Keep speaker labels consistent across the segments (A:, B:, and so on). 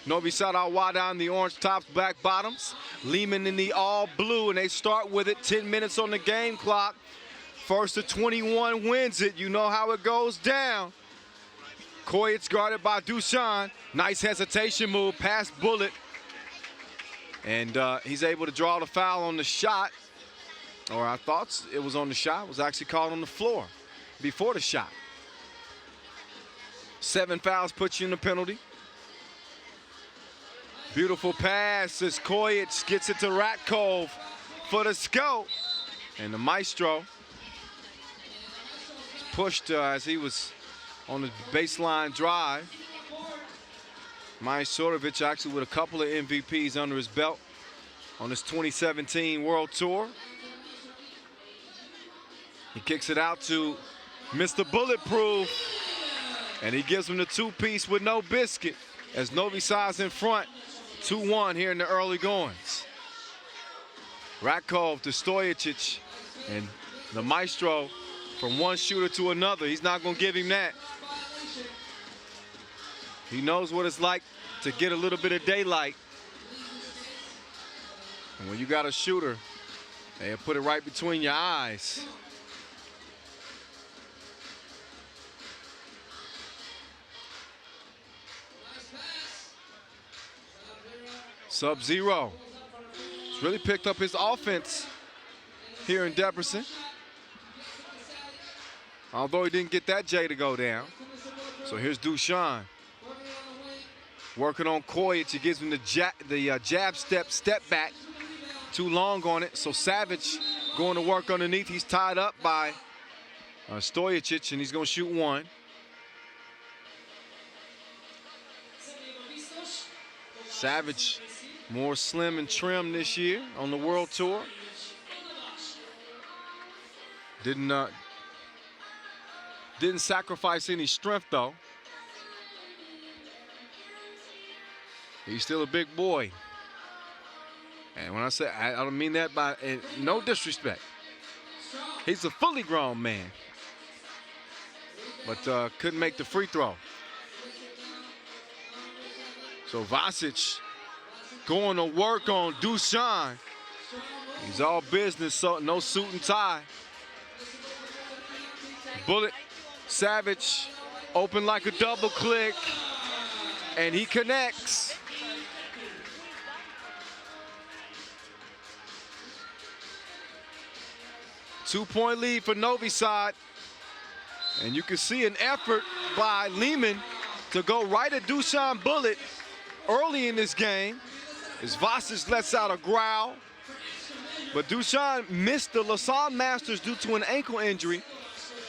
A: Novi Sad Wahda in the orange tops, black bottoms. Liman in the all blue, and they start with it. 10 minutes on the game clock. First to 21 wins it. You know how it goes down. Koyich guarded by Dushan. Nice hesitation move, pass Bullet. And he's able to draw the foul on the shot. Or I thought it was on the shot. It was actually called on the floor before the shot. 7 fouls put you in the penalty. Beautiful pass as Koyich gets it to Ratkov for the scope. And the Maestro pushed as he was on the baseline drive. Majstorovic actually with a couple of MVPs under his belt on his 2017 World Tour. He kicks it out to Mr. Bulletproof, and he gives him the two-piece with no biscuit as Novi Sad's in front, 2-1 here in the early goings. Ratkov to Stojicic, and the Maestro from one shooter to another. He's not going to give him that. He knows what it's like to get a little bit of daylight. And when you got a shooter, they'll put it right between your eyes. Sub-Zero. He's really picked up his offense here in Debrecen. Although he didn't get that J to go down. So here's Dushan. Working on Koyich. He gives him the jab step back. Too long on it. So Savage going to work underneath. He's tied up by Stojicic, and he's going to shoot one. Savage more slim and trim this year on the World Tour. Didn't sacrifice any strength though. He's still a big boy. And when I say, I don't mean that by no disrespect. He's a fully grown man. But couldn't make the free throw. So Vasic going to work on Dushan. He's all business, so no suit and tie. Bullet, Savage, open like a double click, and he connects. Two-point lead for Novi Sad. And you can see an effort by Liman to go right at Dushan Bullet early in this game as Vasic lets out a growl. But Dushan missed the Lausanne Masters due to an ankle injury.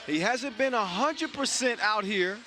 A: He hasn't been 100% out here.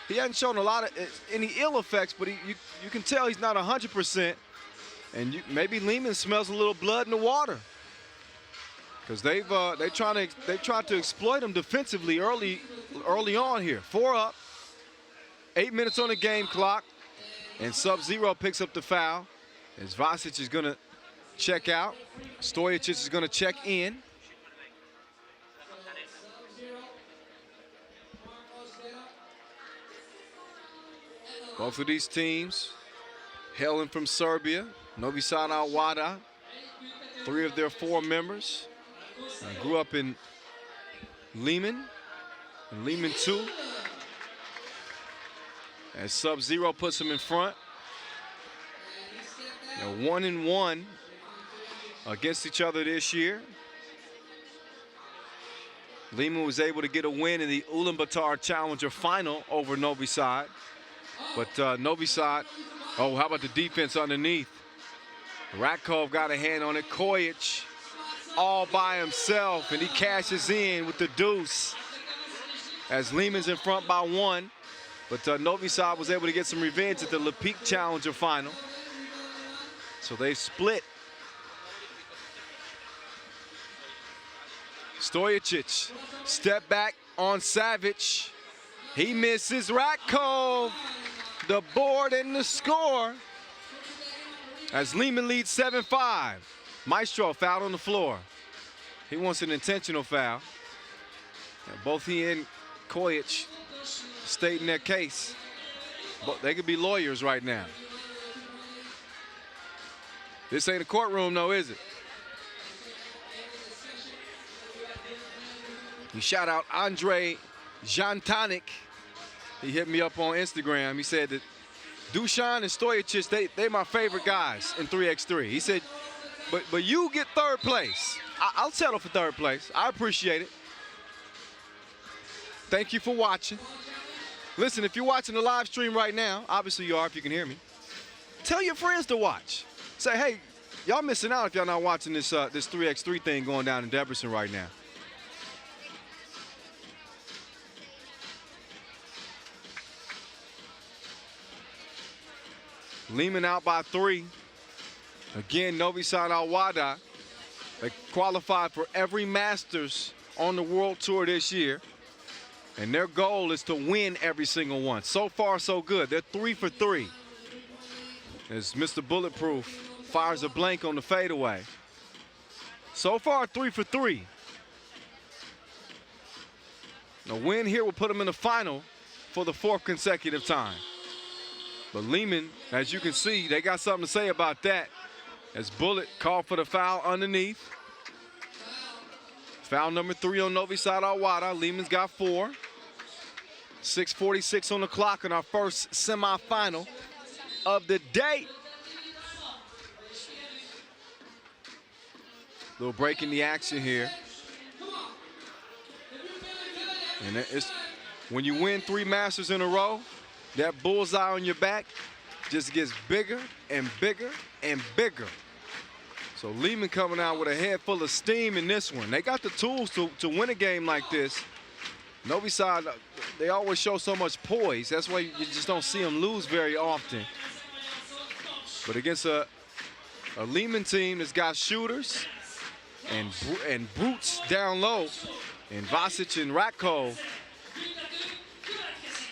A: He hasn't shown a lot of any ill effects, but you can tell he's not 100%. And maybe Liman smells a little blood in the water, because they tried to exploit him defensively early on here. 4 up, 8 minutes on the game clock, and Sub-Zero picks up the foul as Vasic is going to check out. Stojicic is going to check in. Both of these teams hailing from Serbia. Novi Sad Wahda, 3 of their 4 members. Grew up in Liman and Liman 2. As Sub-Zero puts him in front. They're 1-1 against each other this year. Liman was able to get a win in the Ulaanbaatar Challenger final over Novi Sad. But Novi Sad, oh, how about the defense underneath? Ratkov got a hand on it. Koyich all by himself, and he cashes in with the deuce as Liman's in front by 1. But Novi Sad was able to get some revenge at the Le Pic Challenger final. So they split. Stojicic, step back on Savage. He misses. Ratkov, the board and the score as Liman leads 7-5. Maestro fouled on the floor. He wants an intentional foul. And both he and Koyich stating their case. But they could be lawyers right now. This ain't a courtroom, though, is it? We shout out Andre Jantanik. He hit me up on Instagram. He said that Dusan and Stojacic, they my favorite guys in 3x3. He said, but you get third place. I'll settle for third place. I appreciate it. Thank you for watching. Listen, if you're watching the live stream right now, obviously you are if you can hear me, tell your friends to watch. Say, hey, y'all missing out if y'all not watching this 3x3 thing going down in Debrecen right now. Liman out by 3. Again, Novi Sad Wahda. They qualified for every Masters on the World Tour this year. And their goal is to win every single one. So far, so good. They're 3 for 3. As Mr. Bulletproof fires a blank on the fadeaway. So far, 3 for 3. A win here will put them in the final for the 4th consecutive time. But Liman, as you can see, they got something to say about that. As Bullet called for the foul underneath. Foul number 3 on Novi Sad Wahda. Liman's got 4. 6:46 on the clock in our first semifinal of the day. Little break in the action here. And it's when you win 3 Masters in a row, that bullseye on your back just gets bigger and bigger and bigger. So Liman coming out with a head full of steam in this one. They got the tools to win a game like this. Novi Sad, they always show so much poise. That's why you just don't see them lose very often. But against a Liman team that's got shooters and brutes down low, and Vasic and Ratko,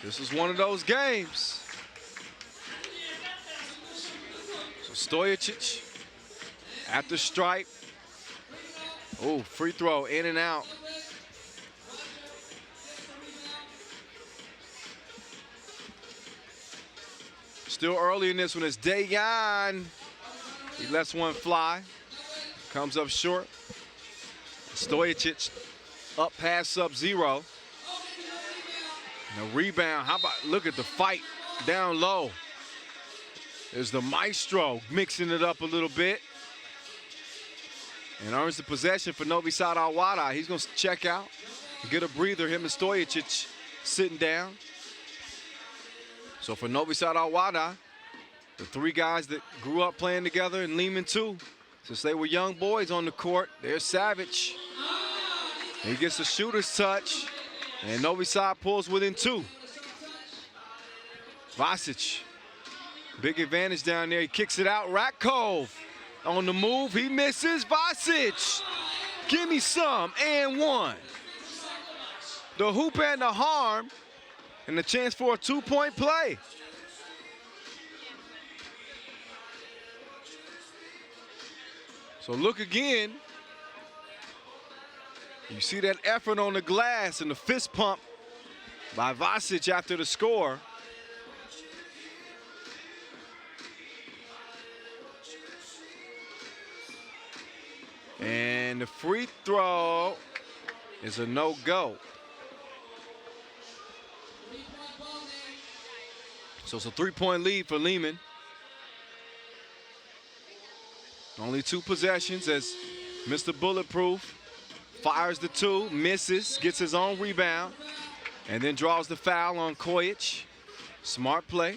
A: this is one of those games. So Stojacic at the stripe. Oh, free throw in and out. Still early in this one. It's Dayan. He lets one fly. Comes up short. Stojacic up past sub-0. And a rebound. How about, look at the fight down low. There's the maestro mixing it up a little bit. And earns the possession for Novi Sad Wahda. He's going to check out and get a breather. Him and Stojacic sitting down. So for Novi Sad Wahda, the 3 guys that grew up playing together, and Liman too, since they were young boys on the court, they're savage. He gets the shooter's touch, and Novi Sad pulls within 2. Vasic, big advantage down there. He kicks it out. Ratko on the move. He misses. Vasic, give me some, and 1. The hoop and the harm, and the chance for a 2-point play. So look again. You see that effort on the glass and the fist pump by Vasic after the score. And the free throw is a no-go. So it's a 3-point lead for Liman. Only 2 possessions as Mr. Bulletproof fires the 2, misses, gets his own rebound, and then draws the foul on Kojic. Smart play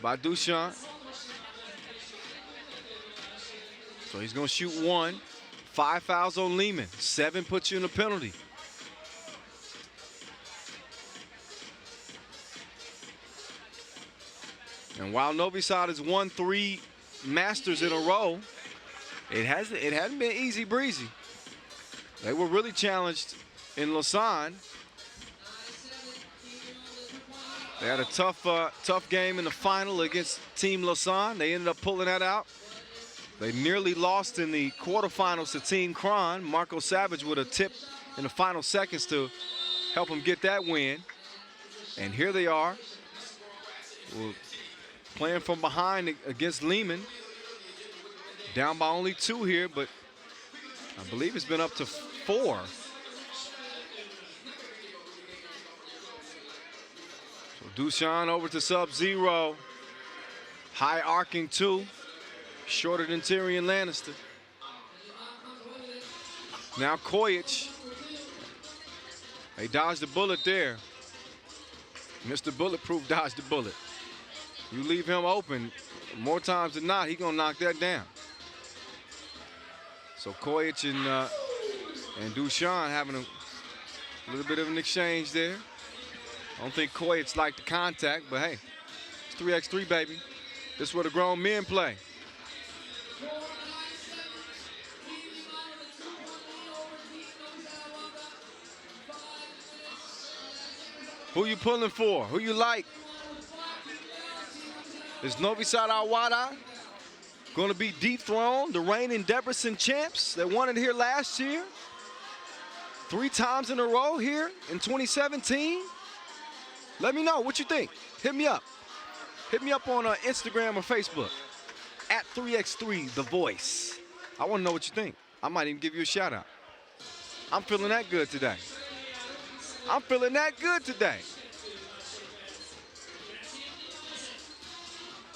A: by Dusan. So he's going to shoot 1. 5 fouls on Liman. 7 puts you in a penalty. And while Novi Sad has won 3 Masters in a row, it hadn't been easy breezy. They were really challenged in Lausanne. They had a tough game in the final against Team Lausanne. They ended up pulling that out. They nearly lost in the quarterfinals to Team Kron. Marco Savage with a tip in the final seconds to help them get that win. And here they are. We'll playing from behind against Liman. Down by only 2 here, but I believe it's been up to 4. So Dushan over to Sub-Zero. High arcing 2. Shorter than Tyrion Lannister. Now Kojic. They dodged the bullet there. Mr. Bulletproof dodged the bullet. You leave him open, more times than not, he's gonna knock that down. So Kojic and Dushan having a little bit of an exchange there. I don't think Kojic liked the contact, but hey, it's 3x3, baby. This is where the grown men play. Who you pulling for? Who you like? Is Novi Wahda going to be dethroned, the reigning Debrecen champs that won it here last year? 3 times in a row here in 2017? Let me know what you think. Hit me up. Hit me up on Instagram or Facebook. At 3x3 The Voice. I want to know what you think. I might even give you a shout out. I'm feeling that good today. I'm feeling that good today.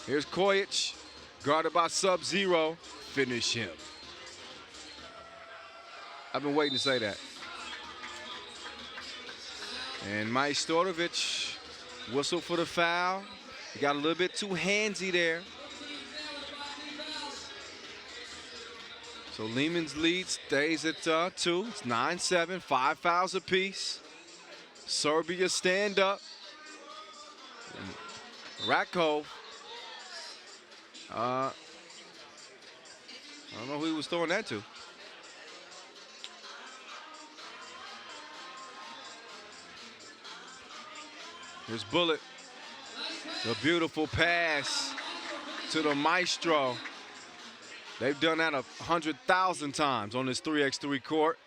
A: Here's Kojic, guarded by Sub-Zero. Finish him. I've been waiting to say that. And Majstorovic, whistle for the foul. He got a little bit too handsy there. So Liman's lead stays at 2. It's 9-7, 5 fouls apiece. Serbia stand up. And Rakov. I don't know who he was throwing that to. Here's Bullet. The beautiful pass to the maestro. They've done that 100,000 times on this 3x3 court.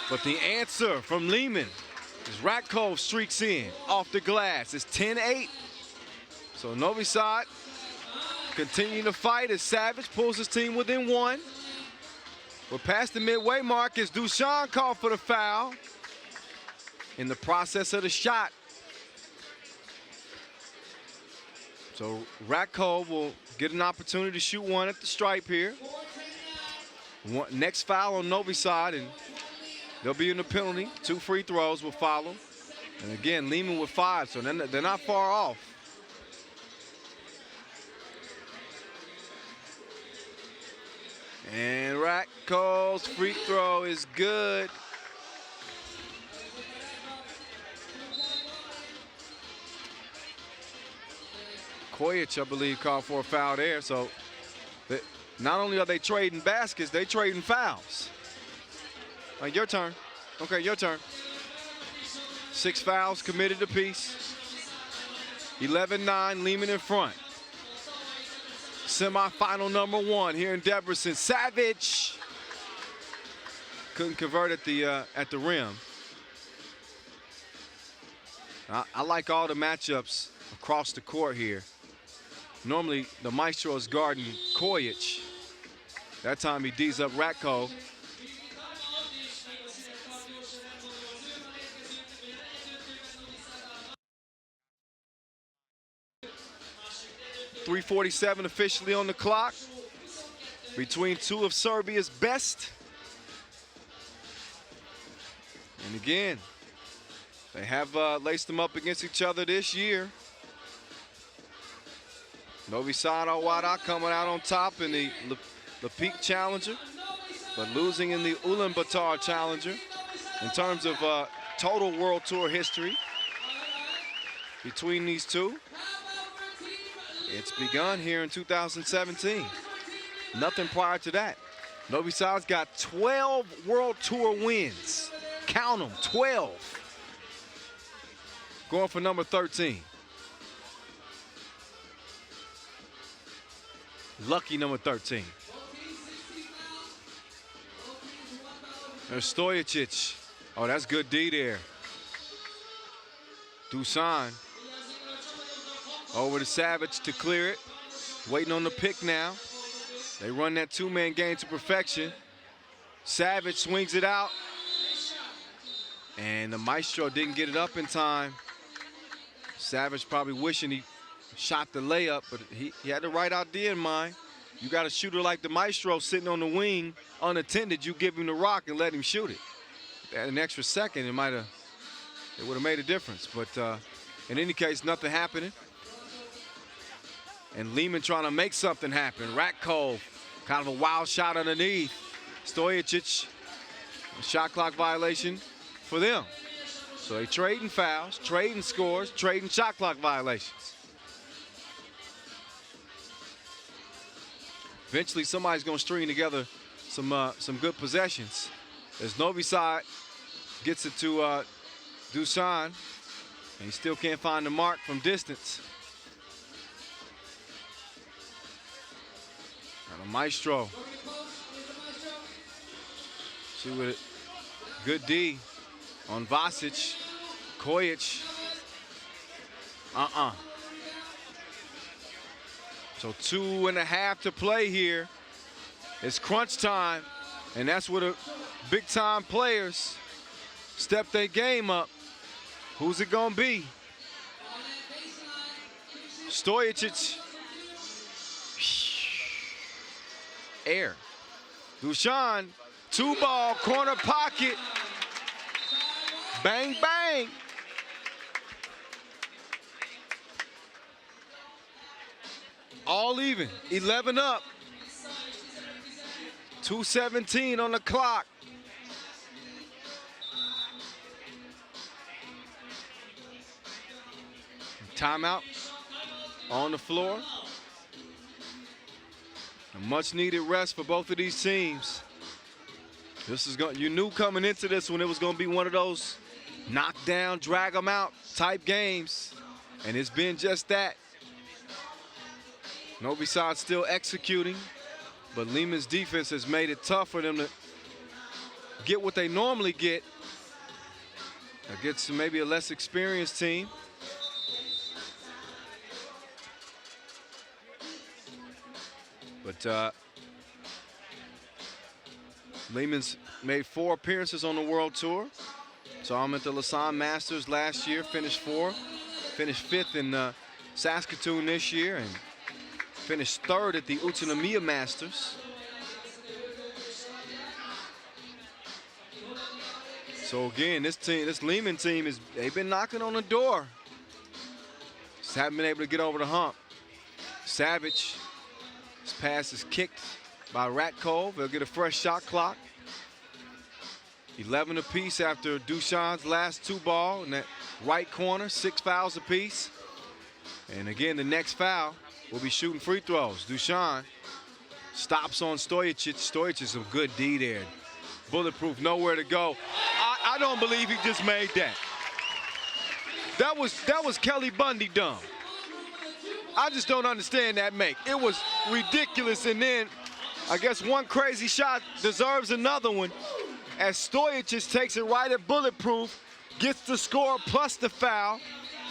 A: But the answer from Liman is Rakov streaks in off the glass. It's 10-8. So Novi Sad continuing to fight as Savage pulls his team within 1. We're past the midway mark as Dushan called for the foul. In the process of the shot. So Rakov will get an opportunity to shoot 1 at the stripe here. Next foul on Novi Sad, and they'll be in the penalty. 2 free throws will follow. And again, Liman with 5, so they're not far off. And Rakov's free throw is good. Kojic, I believe, called for a foul there. So not only are they trading baskets, they trading fouls. Your turn. Okay, your turn. 6 fouls committed apiece. 11-9, Liman in front. Semi-final number 1 here in Debrecen. Savage couldn't convert at the rim. I like all the matchups across the court here. Normally, the maestro is guarding Kojic. That time he D's up Rakov. .347 officially on the clock between 2 of Serbia's best. And again, they have laced them up against each other this year. Novi Wahda coming out on top in the Peak Challenger, but losing in the Ulaanbaatar Challenger. In terms of total World Tour history between these two, it's begun here in 2017. Nothing prior to that. Novi Sad's got 12 World Tour wins. Count them, 12. Going for number 13. Lucky number 13. There's Stojacic. Oh, that's good D there. Dusan Over to Savage to clear it. Waiting on the pick now. They run that two-man game to perfection. Savage swings it out. And the Maestro didn't get it up in time. Savage probably wishing he shot the layup, but he had the right idea in mind. You got a shooter like the Maestro sitting on the wing, unattended. You give him the rock and let him shoot it. At an extra second, it would have made a difference. But in any case, nothing happening. And Liman trying to make something happen. Ratcove, kind of a wild shot underneath. Stojacic, a shot clock violation for them. So they trading fouls, trading scores, trading shot clock violations. Eventually, somebody's going to string together some good possessions. As Novi side gets it to Dusan, and he still can't find the mark from distance. And a Maestro. See what it, good D on Vasic. Kojic. So 2.5 to play here. It's crunch time, and that's where the big-time players step their game up. Who's it gonna be? Stojacic. Air. Dusan, two-ball, corner pocket. Bang, bang. All even, 11 up. 2:17 on the clock. Timeout on the floor. A much needed rest for both of these teams. This is going, you knew coming into this one it was going to be one of those knock down, drag them out type games. And it's been just that. Novi side still executing, but Liman's defense has made it tough for them to get what they normally get against maybe a less experienced team. But Liman's made 4 appearances on the World Tour. Saw him at the Lausanne Masters last year, finished 4th. Finished 5th in Saskatoon this year, and finished 3rd at the Utsunomiya Masters. So again, this Liman team they've been knocking on the door. Just haven't been able to get over the hump. Savage, his pass is kicked by Ratcove. They'll get a fresh shot clock. 11 apiece after Duchan's last 2 ball in that right corner, 6 fouls apiece. And again, the next foul will be shooting free throws. Duchan stops on Stojacic. Stojacic, some good D there. Bulletproof, nowhere to go. I don't believe he just made that. That was Kelly Bundy dumb. I just don't understand that make. It was ridiculous, and then I guess one crazy shot deserves another one as Stojacic takes it right at Bulletproof, gets the score plus the foul,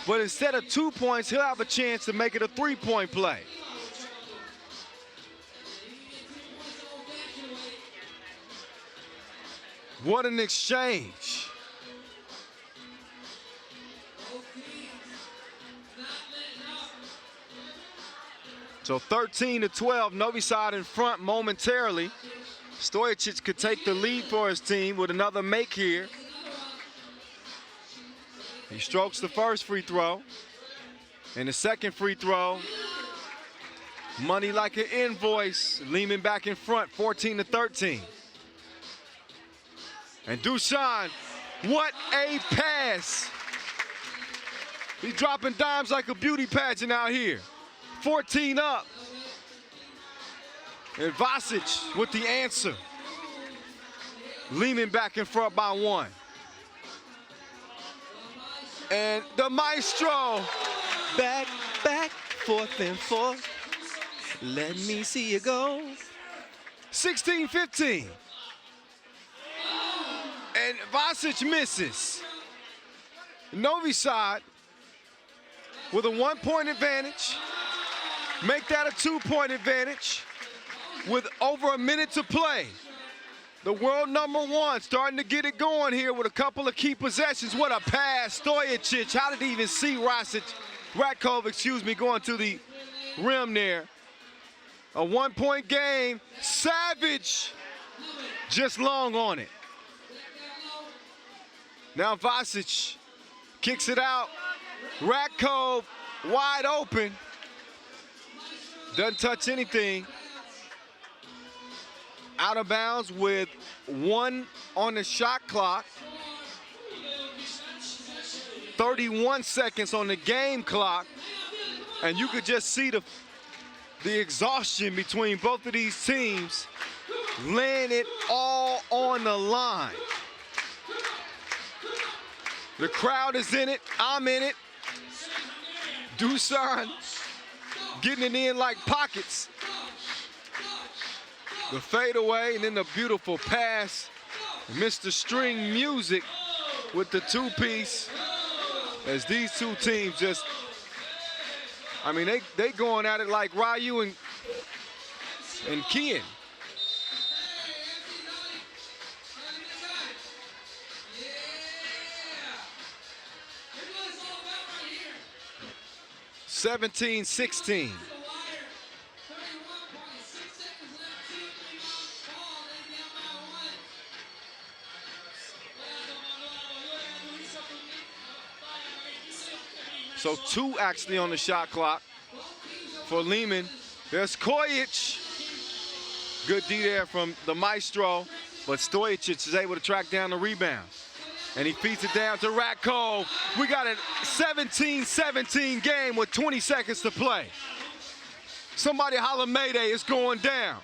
A: but instead of 2 points, he'll have a chance to make it a 3-point play. What an exchange. So 13-12, Novi side in front momentarily. Stojacic could take the lead for his team with another make here. He strokes the first free throw. And the second free throw, money like an invoice. Liman back in front, 14-13. And Duchan, what a pass. He's dropping dimes like a beauty pageant out here. 14 up. And Vasic with the answer. Liman back in front by 1. And the Maestro. Back, back, 4th and 4. Let me see you go. 16-15. And Vasic misses. Novi side with a 1-point advantage. Make that a 2-point advantage with over a minute to play. The world #1 starting to get it going here with a couple of key possessions. What a pass, Stojacic. How did he even see Ratkov, going to the rim there? A 1-point game. Savage just long on it. Now Vasic kicks it out. Ratkov wide open. Doesn't touch anything. Out of bounds with 1 on the shot clock. 31 seconds on the game clock. And you could just see the exhaustion between both of these teams, laying it all on the line. The crowd is in it. I'm in it. Dusan getting it in like pockets. The fadeaway and then the beautiful pass. Mr. String Music with the 2-piece. As these two teams just, I mean, they going at it like Ryu and Kian. (17-16). So 2 actually on the shot clock for Liman. There's Kojic. Good D there from the maestro, but Stojacic is able to track down the rebound. And he feeds it down to Ratkov. We got a 17-17 game with 20 seconds to play. Somebody holla Mayday, it's going down.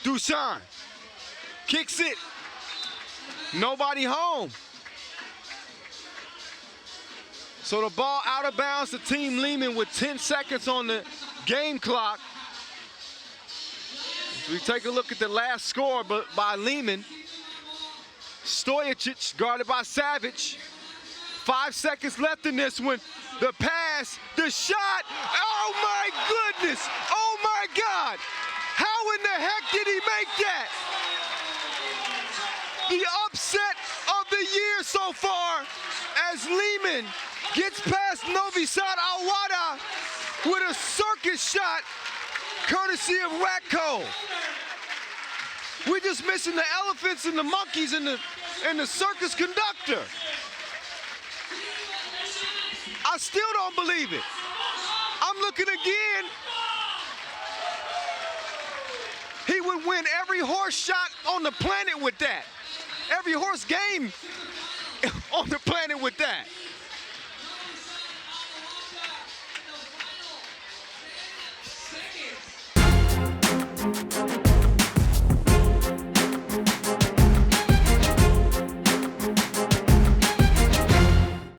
A: Dusan kicks it. Nobody home. So the ball out of bounds to Team Liman with 10 seconds on the game clock. As we take a look at the last score by Liman. Stojacic guarded by Savage. 5 seconds left in this one. The pass, the shot. Oh my goodness. Oh my God. How in the heck did he make that? The upset of the year so far as Liman gets past Novi Wahda with a circus shot courtesy of Ratkov. We're just missing the elephants and the monkeys and the circus conductor. I still don't believe it. I'm looking again. He would win every horse shot on the planet with that. Every horse game on the planet with that.